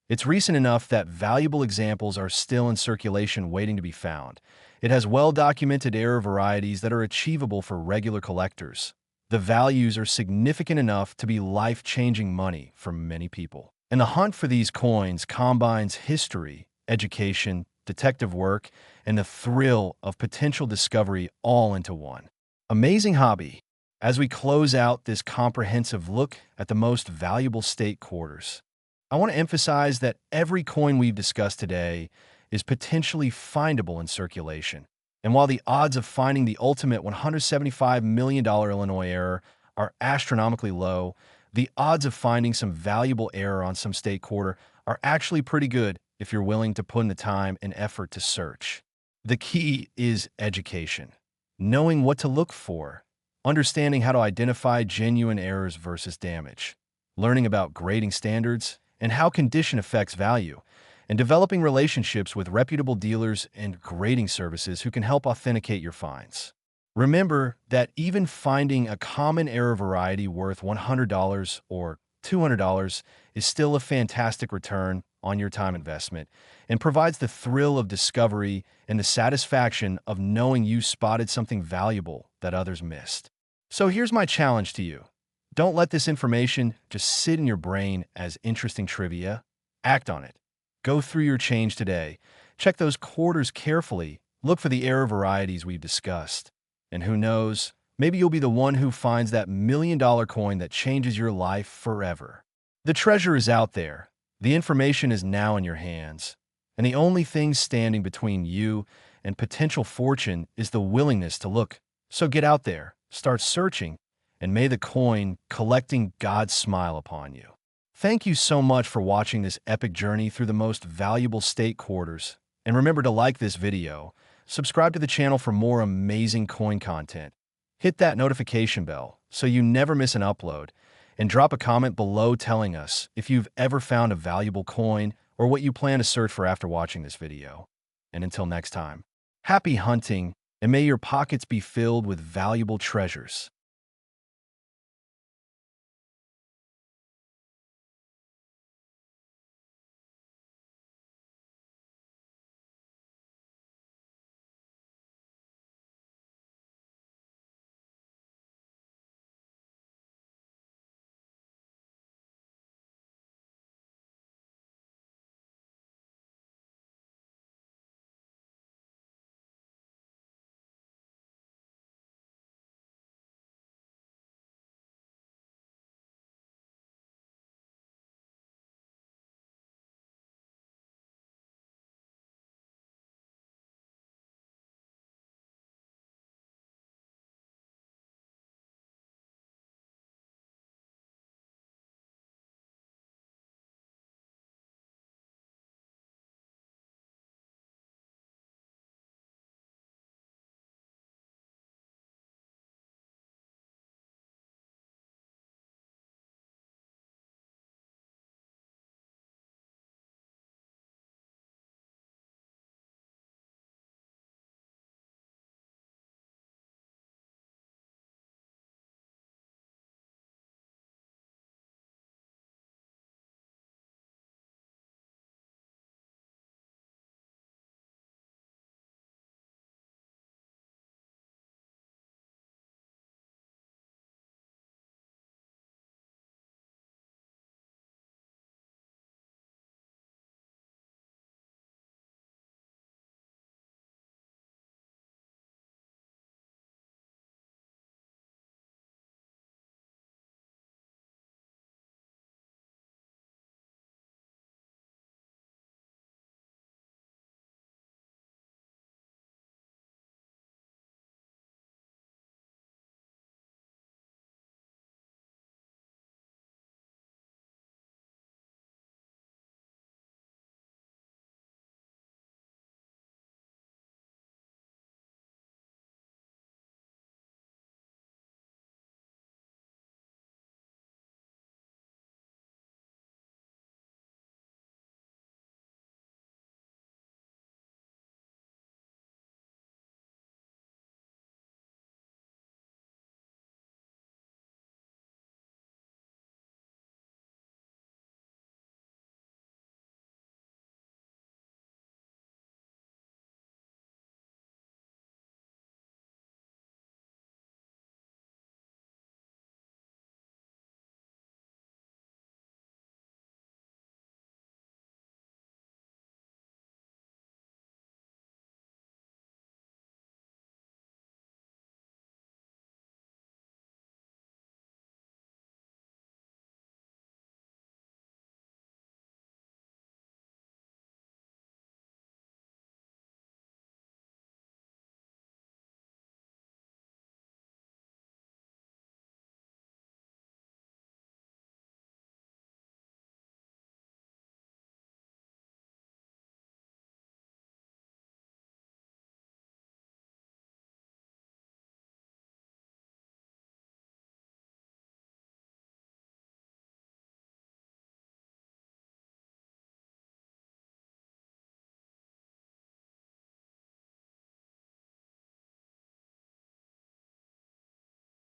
It's recent enough that valuable examples are still in circulation waiting to be found. It has well-documented error varieties that are achievable for regular collectors. The values are significant enough to be life-changing money for many people. And the hunt for these coins combines history, education, detective work, and the thrill of potential discovery all into one amazing hobby. As we close out this comprehensive look at the most valuable state quarters, I want to emphasize that every coin we've discussed today is potentially findable in circulation. And while the odds of finding the ultimate $175 million Illinois error are astronomically low, the odds of finding some valuable error on some state quarter are actually pretty good if you're willing to put in the time and effort to search. The key is education, knowing what to look for, understanding how to identify genuine errors versus damage, learning about grading standards and how condition affects value, and developing relationships with reputable dealers and grading services who can help authenticate your finds. Remember that even finding a common error variety worth $100 or $200 is still a fantastic return on your time investment and provides the thrill of discovery and the satisfaction of knowing you spotted something valuable that others missed. So here's my challenge to you. Don't let this information just sit in your brain as interesting trivia. Act on it. Go through your change today. Check those quarters carefully. Look for the error varieties we've discussed. And who knows, maybe you'll be the one who finds that $1,000,000 coin that changes your life forever. The treasure is out there. The information is now in your hands. And the only thing standing between you and potential fortune is the willingness to look. So get out there, start searching, and may the coin collecting God smile upon you. Thank you so much for watching this epic journey through the most valuable state quarters. And remember to like this video, subscribe to the channel for more amazing coin content, hit that notification bell so you never miss an upload, and drop a comment below telling us if you've ever found a valuable coin or what you plan to search for after watching this video. And until next time, happy hunting, and may your pockets be filled with valuable treasures.